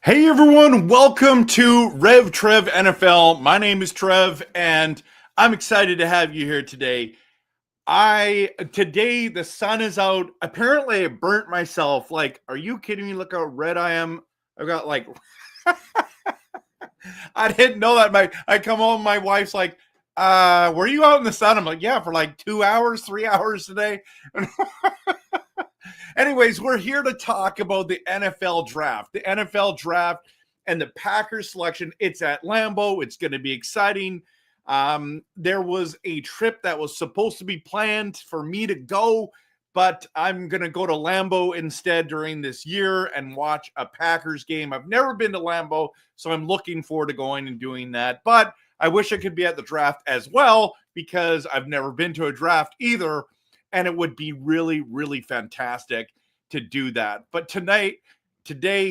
Hey everyone, welcome to Rev Trev NFL. My name is Trev and I'm excited to have you here today. Today the sun is out. Apparently I burnt myself. Like, are you kidding me? Look how red I am. I've got like I didn't know that. I come home, my wife's like, were you out in the sun? I'm like, yeah, for like 2 hours, 3 hours today. Anyways, we're here to talk about the NFL draft. The NFL draft and the Packers selection. It's at Lambeau. It's going to be exciting. There was a trip that was supposed to be planned for me to go, but I'm going to go to Lambeau instead during this year and watch a Packers game. I've never been to Lambeau, so I'm looking forward to going and doing that. But I wish I could be at the draft as well because I've never been to a draft either. And it would be really, really fantastic to do that. But today,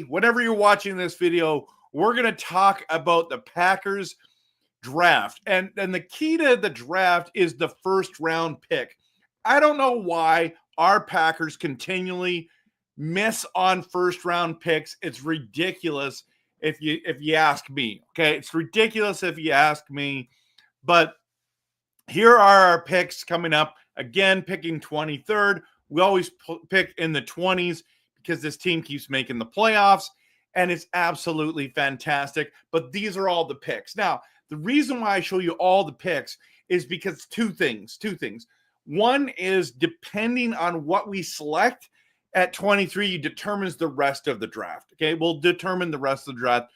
whenever you're watching this video, we're going to talk about the Packers draft. And the key to the draft is the first round pick. I don't know why our Packers continually miss on first round picks. It's ridiculous if you ask me. Okay, it's ridiculous if you ask me. But here are our picks coming up. Again, picking 23rd. We always pick in the 20s because this team keeps making the playoffs, and it's absolutely fantastic. But these are all the picks. Now, the reason why I show you all the picks is because two things. One is depending on what we select at 23 determines the rest of the draft. Okay, we'll determine the rest of the draft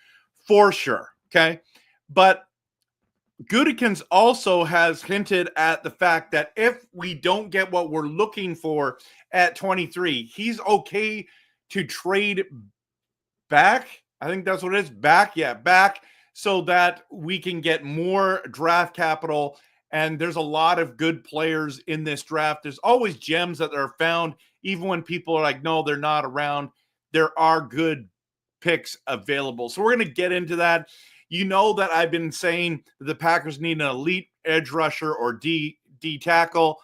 for sure. Okay, but Gutekunst also has hinted at the fact that if we don't get what we're looking for at 23, he's okay to trade back. I think that's what it is. Back so that we can get more draft capital. And there's a lot of good players in this draft. There's always gems that are found, even when people are like, no, they're not around. There are good picks available. So we're going to get into that. You know that I've been saying the Packers need an elite edge rusher or D tackle.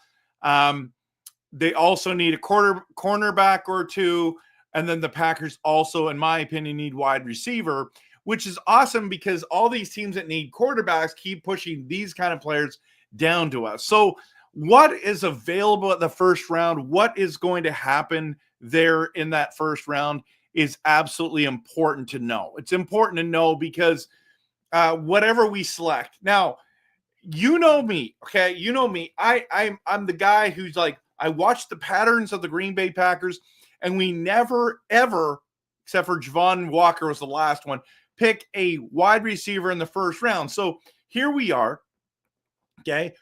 They also need a cornerback or two. And then the Packers also, in my opinion, need wide receiver, which is awesome because all these teams that need quarterbacks keep pushing these kind of players down to us. So what is available at the first round? What is going to happen there in that first round is absolutely important to know. It's important to know because whatever we select. Now, you know me, okay? You know me. I'm the guy who's like, I watch the patterns of the Green Bay Packers, and we never, ever, except for Javon Walker was the last one, pick a wide receiver in the first round. So here we are, okay?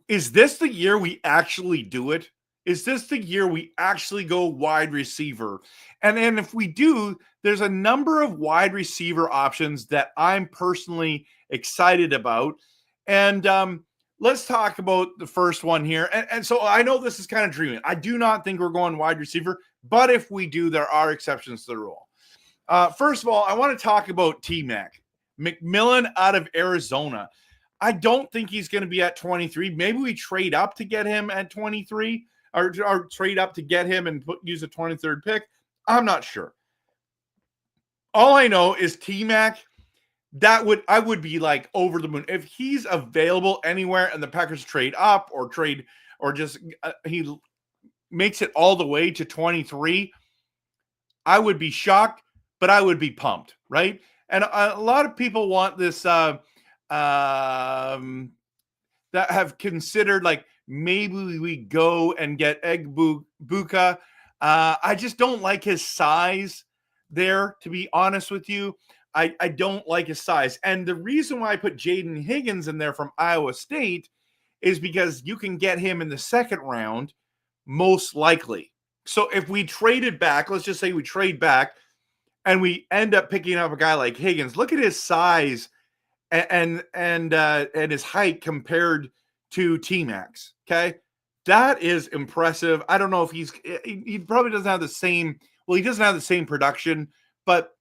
Is this the year we actually do it? Is this the year we actually go wide receiver? And if we do, there's a number of wide receiver options that I'm personally excited about. And let's talk about the first one here. And so I know this is kind of dreaming. I do not think we're going wide receiver, but if we do, there are exceptions to the rule. First of all, I want to talk about T-Mac. McMillan out of Arizona. I don't think he's going to be at 23. Maybe we trade up to get him at 23 or trade up to get him and use a 23rd pick. I'm not sure. All I know is T-Mac, I would be like over the moon. If he's available anywhere and the Packers trade up or just he makes it all the way to 23, I would be shocked, but I would be pumped, right? And a lot of people want this that have considered like maybe we go and get Buka. I just don't like his size there, to be honest with you. I don't like his size. And the reason why I put Jaden Higgins in there from Iowa State is because you can get him in the second round, most likely. So if we traded back, let's just say we trade back and we end up picking up a guy like Higgins, look at his size and his height compared to T-Max. Okay. That is impressive. I don't know if he probably doesn't have the same, well, he doesn't have the same production, but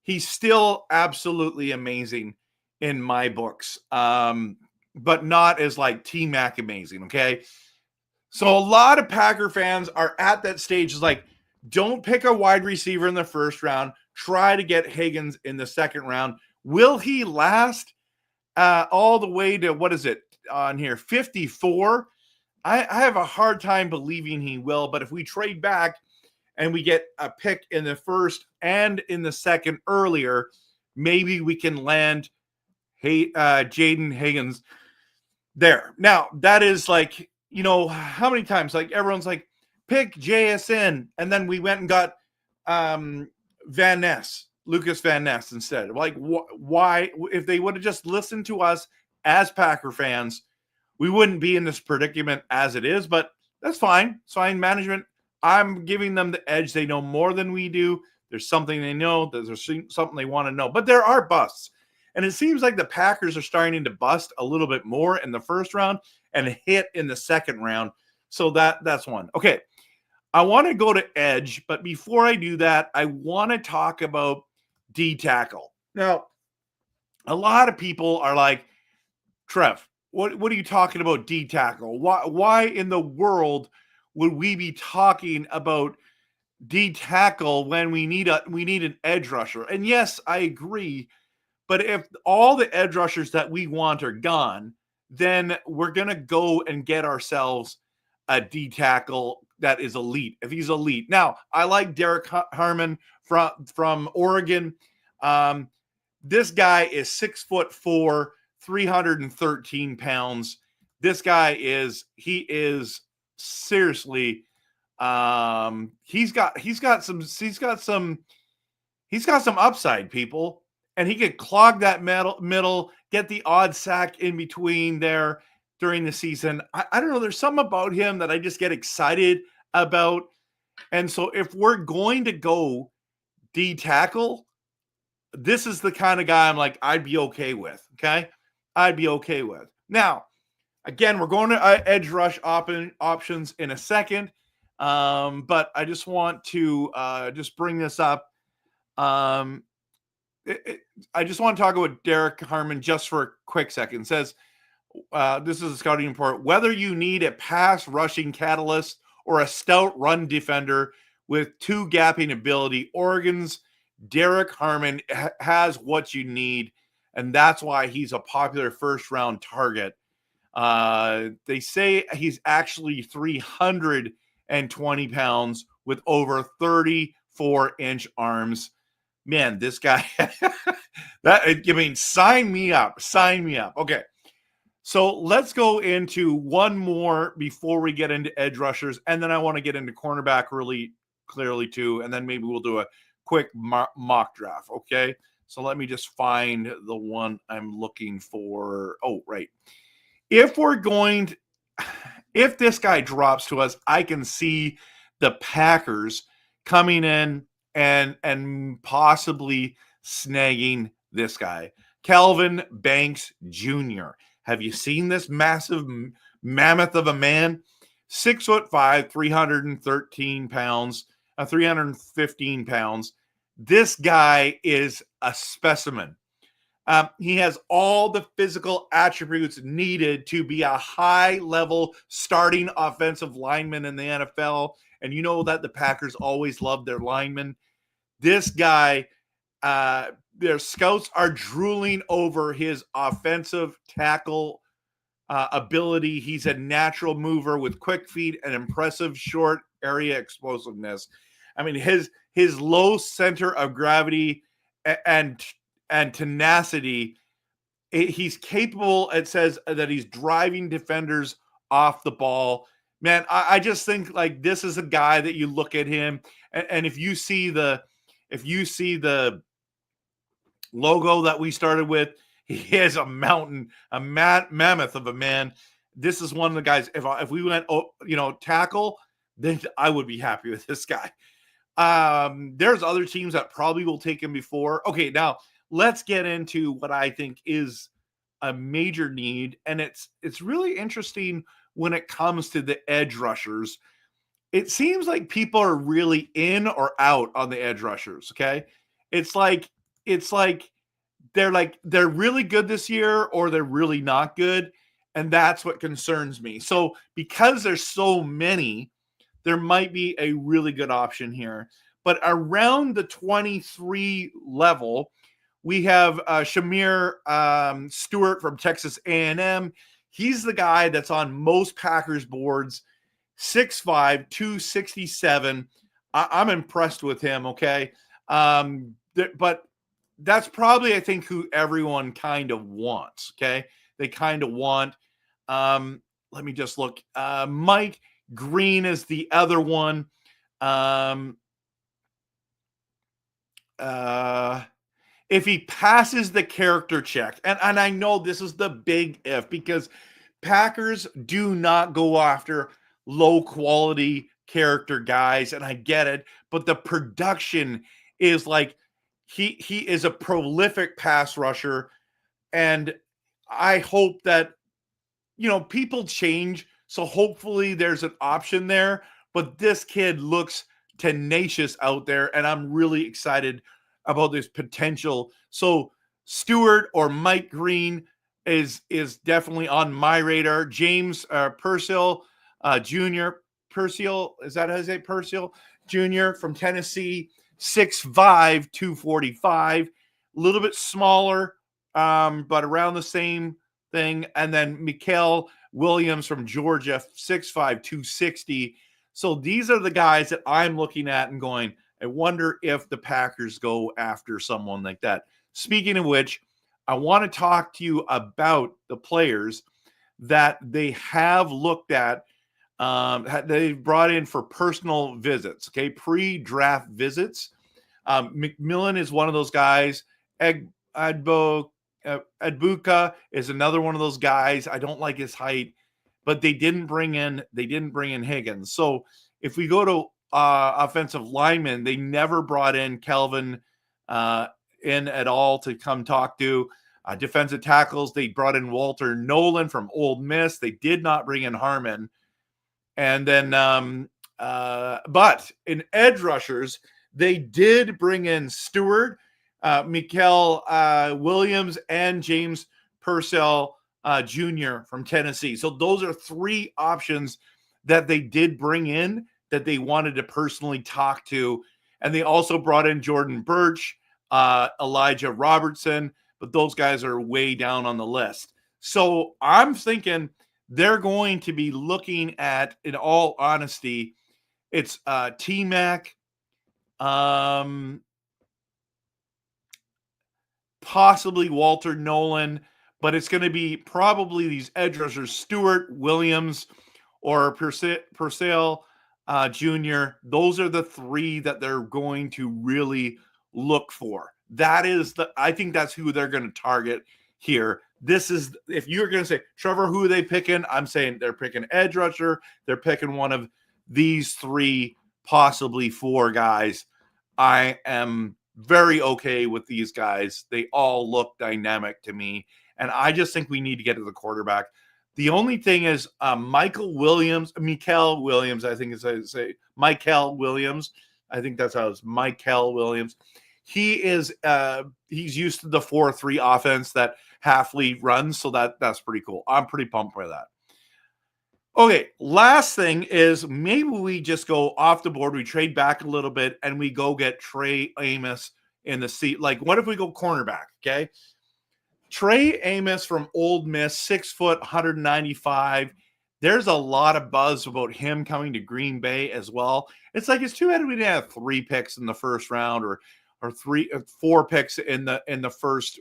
he's still absolutely amazing in my books. But not as like T-Mac amazing. Okay. So a lot of Packer fans are at that stage. Is like, don't pick a wide receiver in the first round. Try to get Higgins in the second round. Will he last all the way to, what is it on here, 54? I have a hard time believing he will, but if we trade back and we get a pick in the first and in the second earlier, maybe we can land Jaden Higgins there. Now, that is like, you know, how many times, like everyone's like, pick JSN, and then we went and got Lucas Van Ness instead. Like, why? If they would have just listened to us as Packer fans, we wouldn't be in this predicament as it is, but that's fine. It's fine. Management, I'm giving them the edge. They know more than we do. There's something they know. There's something they want to know. But there are busts. And it seems like the Packers are starting to bust a little bit more in the first round and hit in the second round. So that's one. Okay. I want to go to edge, but before I do that, I want to talk about D tackle. Now, a lot of people are like, Trev, what are you talking about D tackle? Why in the world would we be talking about D tackle when we need an edge rusher? And yes, I agree. But if all the edge rushers that we want are gone, then we're going to go and get ourselves a D tackle that is elite. If he's elite. Now, I like Derek Harmon from Oregon. This guy is 6'4", 313 pounds. This guy is seriously, he's got some upside, people, and he could clog that middle, get the odd sack in between there during the season. I don't know. There's something about him that I just get excited about. And so if we're going to go D tackle, this is the kind of guy I'm like, I'd be okay with. Okay. I'd be okay with. Now, again, we're going to edge rush options in a second. But I just want to just bring this up. I just want to talk about Derek Harmon just for a quick second. It says, this is a scouting report. Whether you need a pass rushing catalyst or a stout run defender with two gapping ability, Oregon's Derek Harmon has what you need, and that's why he's a popular first-round target. They say he's actually 320 pounds with over 34-inch arms. Man, this guy, sign me up. Sign me up. Okay. So let's go into one more before we get into edge rushers. And then I want to get into cornerback really clearly too. And then maybe we'll do a quick mock draft. Okay. So let me just find the one I'm looking for. Oh, right. If this guy drops to us, I can see the Packers coming in and possibly snagging this guy, Calvin Banks Jr. Have you seen this massive mammoth of a man? 6'5", 313 pounds, 315 pounds. This guy is a specimen. He has all the physical attributes needed to be a high-level starting offensive lineman in the NFL. And you know that the Packers always love their linemen. This guy, their scouts are drooling over his offensive tackle ability. He's a natural mover with quick feet and impressive short area explosiveness. I mean, his low center of gravity and tenacity, he's capable. It says that he's driving defenders off the ball. Man, I just think like this is a guy that you look at him, and if you see the logo that we started with. He is a mountain, a mammoth of a man. This is one of the guys. If we went, tackle, then I would be happy with this guy. There's other teams that probably will take him before. Okay, now let's get into what I think is a major need, and it's really interesting when it comes to the edge rushers. It seems like people are really in or out on the edge rushers. Okay, it's like they're really good this year or they're really not good, and that's what concerns me. So because there's so many, there might be a really good option here. But around the 23 level, we have Shamir Stewart from Texas A&M. He's the guy that's on most Packers boards, 6'5", 267. I'm impressed with him, okay? But that's probably, I think, who everyone kind of wants, okay? They kind of want. Let me just look. Mike Green is the other one. If he passes the character check, and I know this is the big if, because Packers do not go after low quality character guys, and I get it, but the production is like he is a prolific pass rusher, and I hope that people change, so hopefully there's an option there. But this kid looks tenacious out there, and I'm really excited about this potential. So Stewart or Mike Green is definitely on my radar. James Purcell Jr. Purcell, is that how you say Purcell Jr. from Tennessee, 6'5", 245, a little bit smaller, but around the same thing. And then Mikael Williams from Georgia, 6'5", 260. So these are the guys that I'm looking at and going, I wonder if the Packers go after someone like that. Speaking of which, I want to talk to you about the players that they have looked at, they've brought in for personal visits, okay, pre-draft visits. McMillan is one of those guys. Adbuka is another one of those guys. I don't like his height, but they didn't bring in Higgins. So if we go to offensive linemen, they never brought in Kelvin in at all to come talk to. Defensive tackles, they brought in Walter Nolan from Ole Miss. They did not bring in Harmon. And then, but in edge rushers, they did bring in Stewart, Mikael Williams, and James Purcell Jr. from Tennessee. So those are three options that they did bring in that they wanted to personally talk to. And they also brought in Jordan Birch, Elijah Robertson, but those guys are way down on the list. So I'm thinking they're going to be looking at, in all honesty, it's T-Mac, possibly Walter Nolan, but it's going to be probably these edge rushers, Stewart, Williams, or Purcell Jr. Those are the three that they're going to really look for. I think that's who they're going to target here. This is, if you're going to say, Trevor, who are they picking? I'm saying they're picking edge rusher. They're picking one of these three, possibly four guys. I am very okay with these guys. They all look dynamic to me. And I just think we need to get to the quarterback. The only thing is Mikael Williams, I think is how you say, Mikael Williams. I think that's how it's Mikael Williams. He is he's used to the 4-3 offense that Halfley runs, so that's pretty cool. I'm pretty pumped by that. Okay, last thing is maybe we just go off the board, we trade back a little bit, and we go get Trey Amos in the seat. Like, what if we go cornerback, okay? Trey Amos from Ole Miss, 6 foot, 195. There's a lot of buzz about him coming to Green Bay as well. It's like, it's too bad we didn't have 3 picks in the first round or 4 picks in the first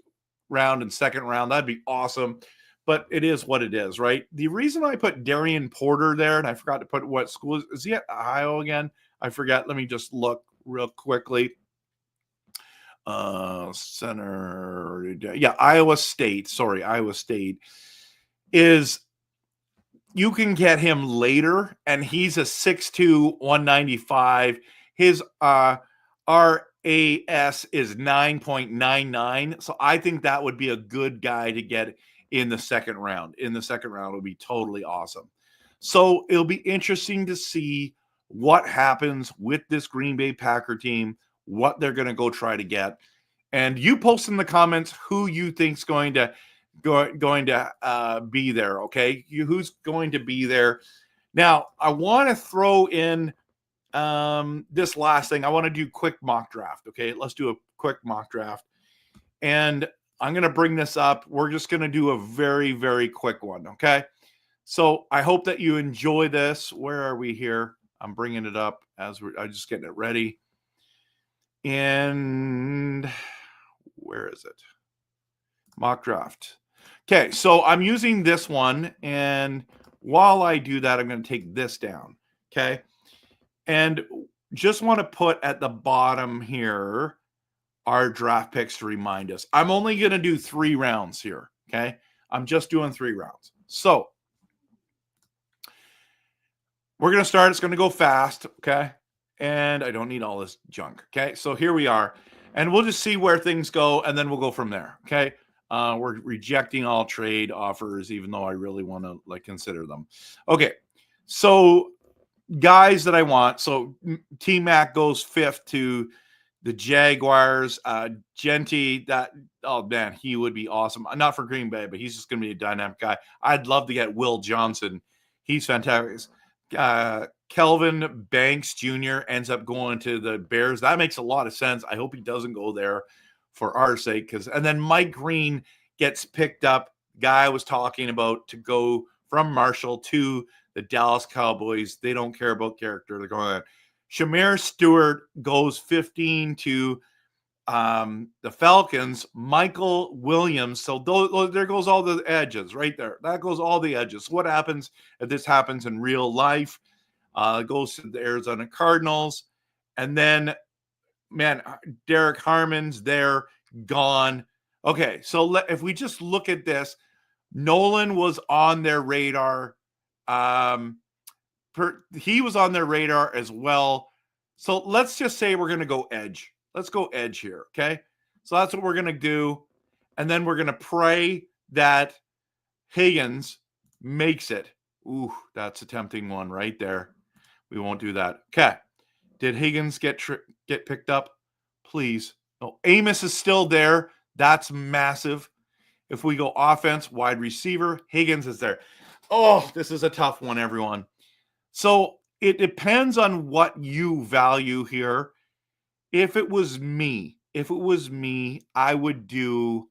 round and second round. That'd be awesome. But it is what it is, right? The reason I put Darian Porter there, and I forgot to put what school is he at Ohio again? I forgot. Let me just look real quickly. Center. Yeah, Iowa State. Sorry, Iowa State is you can get him later, and he's a 6'2", 195. His RAS is 9.99. So I think that would be a good guy to get in the second round. In the second round would be totally awesome. So it'll be interesting to see what happens with this Green Bay Packer team, what they're going to go try to get. And you post in the comments who you think's going to be there. Okay, who's going to be there? Now I want to throw in this last thing. I want to do quick mock draft. Okay, let's do a quick mock draft, and I'm going to bring this up. We're just going to do a very, very quick one. Okay, so I hope that you enjoy this. Where are we here? I'm bringing it up as I'm just getting it ready. And where is it? Mock draft. Okay, so I'm using this one, and while I do that, I'm going to take this down. Okay, and just want to put at the bottom here our draft picks to remind us. I'm only going to do 3 rounds here. Okay, I'm just doing 3 rounds. So we're going to start. It's going to go fast. Okay, and I don't need all this junk. Okay, so here we are, and we'll just see where things go, and then we'll go from there. Okay. We're rejecting all trade offers, even though I really want to consider them. Okay, so guys that I want. So T-Mac goes 5th to the Jaguars. Genty, oh man, he would be awesome. Not for Green Bay, but he's just going to be a dynamic guy. I'd love to get Will Johnson. He's fantastic. Kelvin Banks Jr. ends up going to the Bears. That makes a lot of sense. I hope he doesn't go there for our sake, and then Mike Green gets picked up. Guy I was talking about to go from Marshall to the Dallas Cowboys. They don't care about character. They're going on. Shamir Stewart goes 15 to the Falcons. Michael Williams. So there goes all the edges right there. That goes all the edges. What happens if this happens in real life? Goes to the Arizona Cardinals, and then. Man, Derek Harmon's there, gone. Okay, so if we just look at this, Nolan was on their radar. He was on their radar as well. So let's just say we're going to go edge. Let's go edge here, okay? So that's what we're going to do. And then we're going to pray that Higgins makes it. Ooh, that's a tempting one right there. We won't do that. Okay. Did Higgins get picked up? Please. No, Amos is still there. That's massive. If we go offense, wide receiver, Higgins is there. Oh, this is a tough one, everyone. So it depends on what you value here. If it was me, I would do.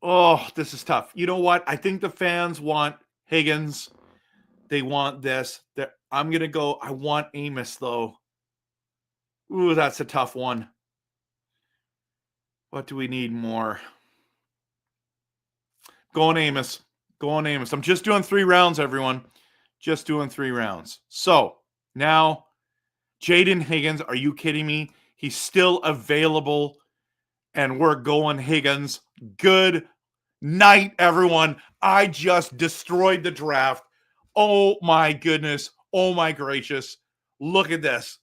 Oh, this is tough. You know what? I think the fans want Higgins. They want this. I'm going to go. I want Amos, though. Ooh, that's a tough one. What do we need more? Go on Amos. I'm just doing 3 rounds, everyone. Just doing 3 rounds. So now, Jaden Higgins, are you kidding me? He's still available, and we're going Higgins. Good night, everyone. I just destroyed the draft. Oh, my goodness. Oh, my gracious. Look at this.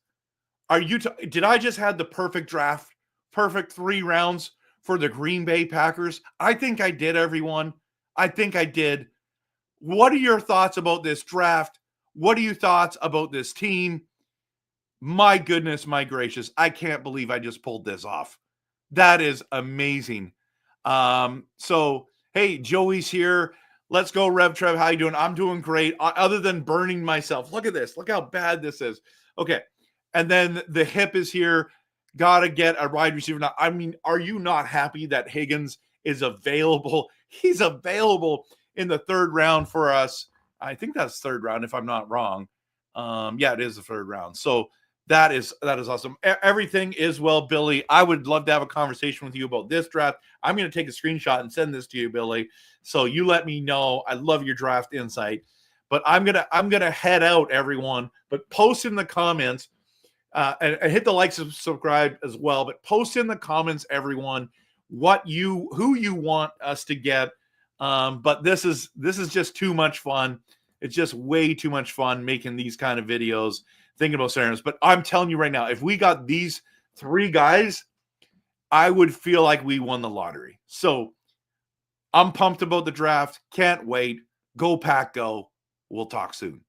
Did I just have the perfect draft? Perfect 3 rounds for the Green Bay Packers? I think I did, everyone. I think I did. What are your thoughts about this draft? What are your thoughts about this team? My goodness, my gracious. I can't believe I just pulled this off. That is amazing. So, hey, Joey's here. Let's go, Rev Trev. How you doing? I'm doing great. Other than burning myself. Look at this. Look how bad this is. Okay. And then the hip is here. Got to get a wide receiver. Now, I mean, are you not happy that Higgins is available? He's available in the 3rd round for us. I think that's 3rd round, if I'm not wrong. Yeah, it is the 3rd round. So that is awesome. Everything is well, Billy. I would love to have a conversation with you about this draft. I'm going to take a screenshot and send this to you, Billy. So you let me know. I love your draft insight. But I'm gonna head out, everyone. But post in the comments and hit the like, subscribe as well. But post in the comments, everyone, who you want us to get. But this is just too much fun. It's just way too much fun making these kind of videos, thinking about scenarios. But I'm telling you right now, if we got these 3 guys, I would feel like we won the lottery. So I'm pumped about the draft. Can't wait. Go Pack Go. We'll talk soon.